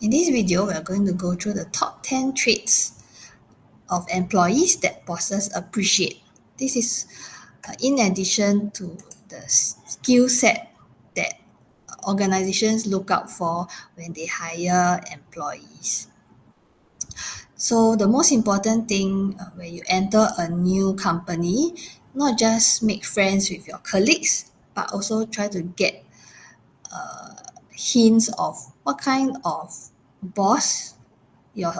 In this video, we are going to go through the top 10 traits of employees that bosses appreciate. This is in addition to the skill set that organizations look out for when they hire employees. So the most important thing when you enter a new company, not just make friends with your colleagues, but also try to get hints of what kind of boss your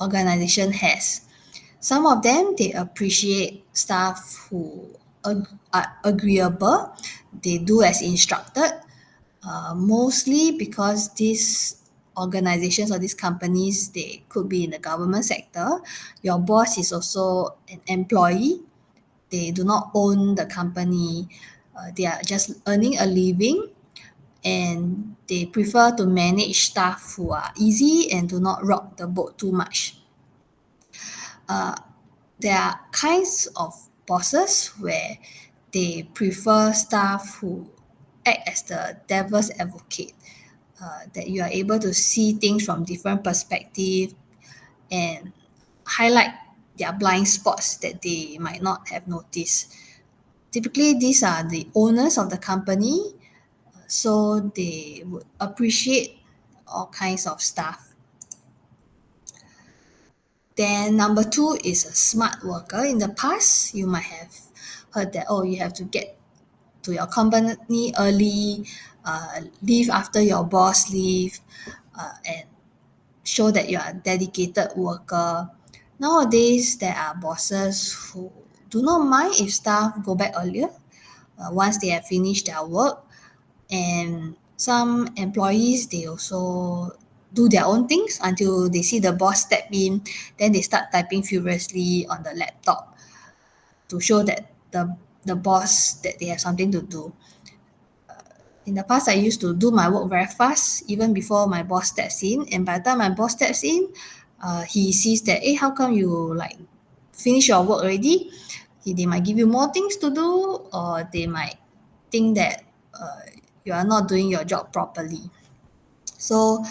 organization has. Some of them, they appreciate staff who are agreeable, they do as instructed, mostly because these organizations or these companies, they could be in the government sector. Your boss is also an employee. They do not own the company. They are just earning a living, and they prefer to manage staff who are easy and do not rock the boat too much. There are kinds of bosses where they prefer staff who act as the devil's advocate, that you are able to see things from different perspectives and highlight their blind spots that they might not have noticed. Typically, these are the owners of the company, so they would appreciate all kinds of staff. Then number two is a smart worker. In the past, you might have heard that, oh, you have to get to your company early, leave after your boss leave, and show that you are a dedicated worker. Nowadays, there are bosses who do not mind if staff go back earlier once they have finished their work. And some employees, they also do their own things until they see the boss step in, then they start typing furiously on the laptop to show that the boss that they have something to do. In the past, I used to do my work very fast, even before my boss steps in. And by the time my boss steps in, he sees that, hey, how come you finish your work already? They might give you more things to do, or they might think that you are not doing your job properly. So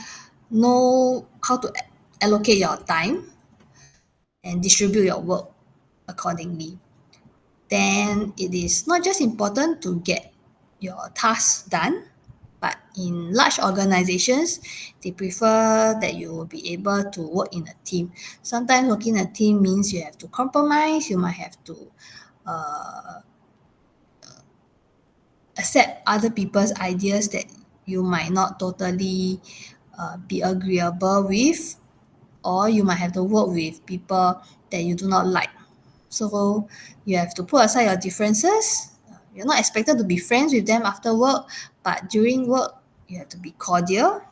know how to allocate your time and distribute your work accordingly. Then it is not just important to get your tasks done, but in large organizations, they prefer that you will be able to work in a team. Sometimes working in a team means you have to compromise, you might have to accept other people's ideas that you might not totally be agreeable with, or you might have to work with people that you do not like. So you have to put aside your differences. You're not expected to be friends with them after work, but during work, you have to be cordial.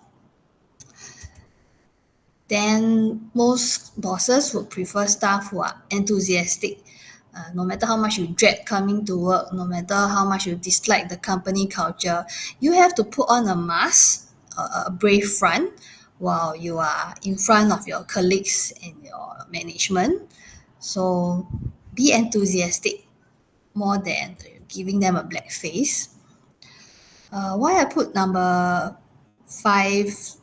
Then most bosses would prefer staff who are enthusiastic. No matter how much you dread coming to work, no matter how much you dislike the company culture, you have to put on a mask, a brave front, while you are in front of your colleagues and your management. So be enthusiastic more than giving them a black face. Why I put number 5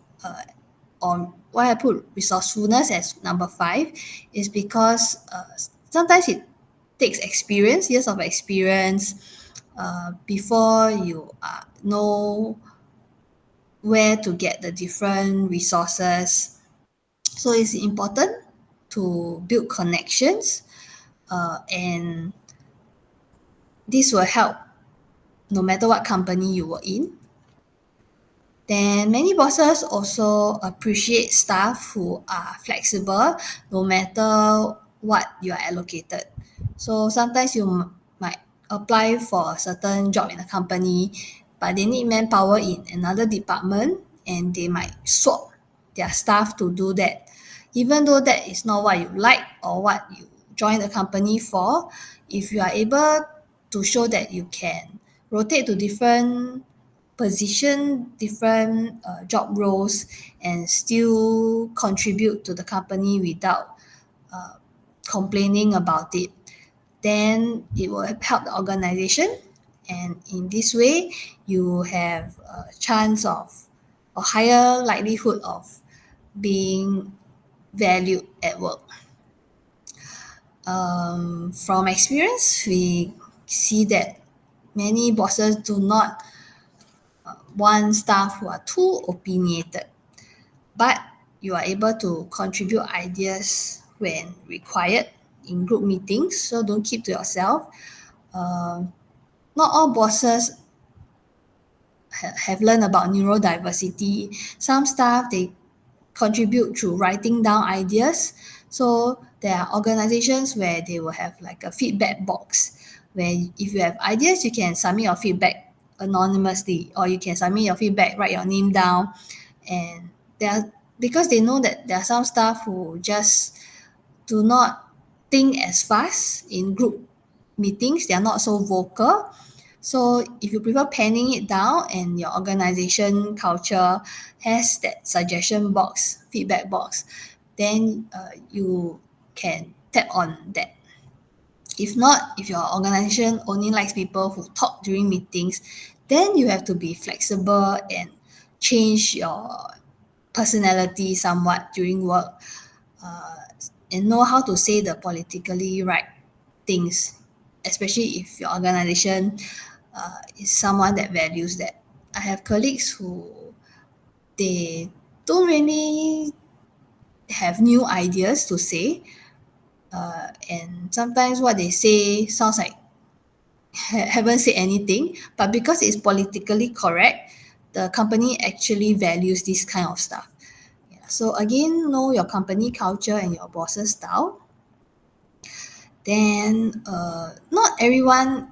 on why I put resourcefulness as number 5 is because sometimes it takes experience, years of experience, before you know where to get the different resources. So it's important to build connections, and this will help no matter what company you work in. Then many bosses also appreciate staff who are flexible no matter what you are allocated. So sometimes you might apply for a certain job in a company, but they need manpower in another department, and they might swap their staff to do that. Even though that is not what you like or what you join the company for, if you are able to show that you can rotate to different position, different job roles, and still contribute to the company without complaining about it, then it will help the organization. And in this way, you have a chance of a higher likelihood of being valued at work. From experience, we see that many bosses do not want staff who are too opinionated, but you are able to contribute ideas when required in group meetings, so don't keep to yourself. Not all bosses have learned about neurodiversity. Some staff, they contribute through writing down ideas. So there are organizations where they will have like a feedback box where if you have ideas, you can submit your feedback anonymously, or you can submit your feedback, write your name down. And there are, because they know that there are some staff who just do not think as fast in group meetings, they are not so vocal. So if you prefer penning it down and your organization culture has that suggestion box, feedback box, then you can tap on that. If not, if your organization only likes people who talk during meetings, then you have to be flexible and change your personality somewhat during work, uh, and know how to say the politically right things, especially if your organization is someone that values that. I have colleagues who they don't really have new ideas to say, and sometimes what they say sounds like haven't said anything, but because it's politically correct, the company actually values this kind of stuff. Yeah. So again, know your company culture and your boss's style. Then not everyone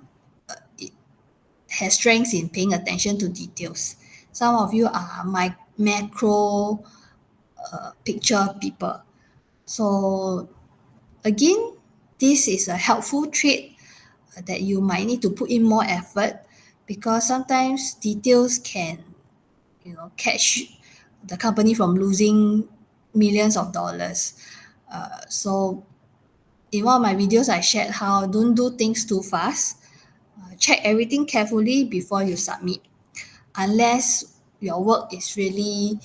has strengths in paying attention to details. Some of you are macro picture people. So again, this is a helpful trait that you might need to put in more effort, because sometimes details can, catch the company from losing millions of dollars. So in one of my videos, I shared how don't do things too fast. Check everything carefully before you submit, unless your work is really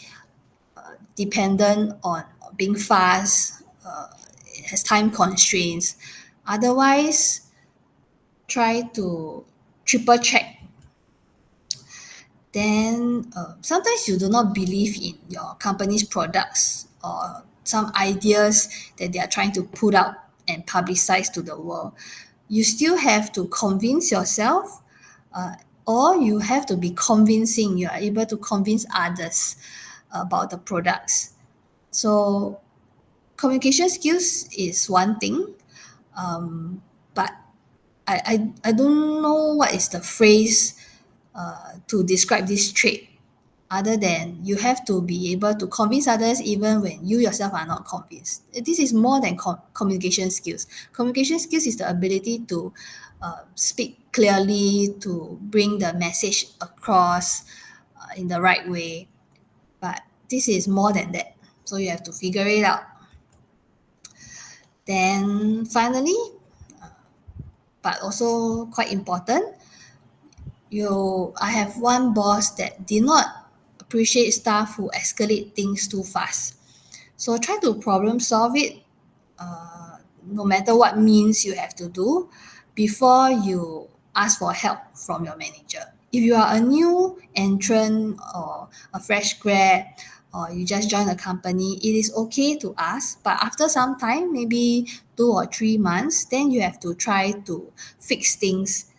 dependent on being fast, it has time constraints. Otherwise, try to triple check. Then sometimes you do not believe in your company's products or some ideas that they are trying to put out and publicize to the world. You still have to convince yourself, uh, or you have to be convincing. You are able to convince others about the products. So communication skills is one thing, but I don't know what is the phrase to describe this trait, other than you have to be able to convince others even when you yourself are not convinced. This is more than communication skills. Communication skills is the ability to speak clearly, to bring the message across in the right way. But this is more than that. So you have to figure it out. Then finally, but also quite important, I have one boss that did not appreciate staff who escalate things too fast. So try to problem solve it, no matter what means you have to do, before you ask for help from your manager. If you are a new entrant or a fresh grad, or you just joined the company, it is okay to ask. But after some time, maybe 2 or 3 months, then you have to try to fix things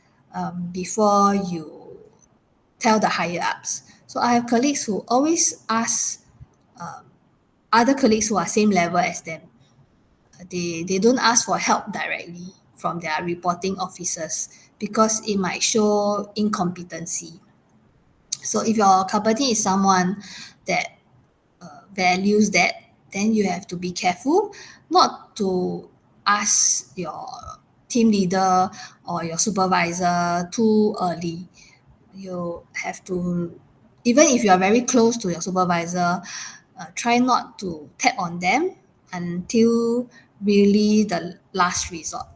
before you tell the higher ups. So I have colleagues who always ask other colleagues who are same level as them. They don't ask for help directly from their reporting officers, because it might show incompetency. So if your company is someone that values that, then you have to be careful not to ask your team leader or your supervisor too early. You have to, even if you are very close to your supervisor, try not to tap on them until really the last resort.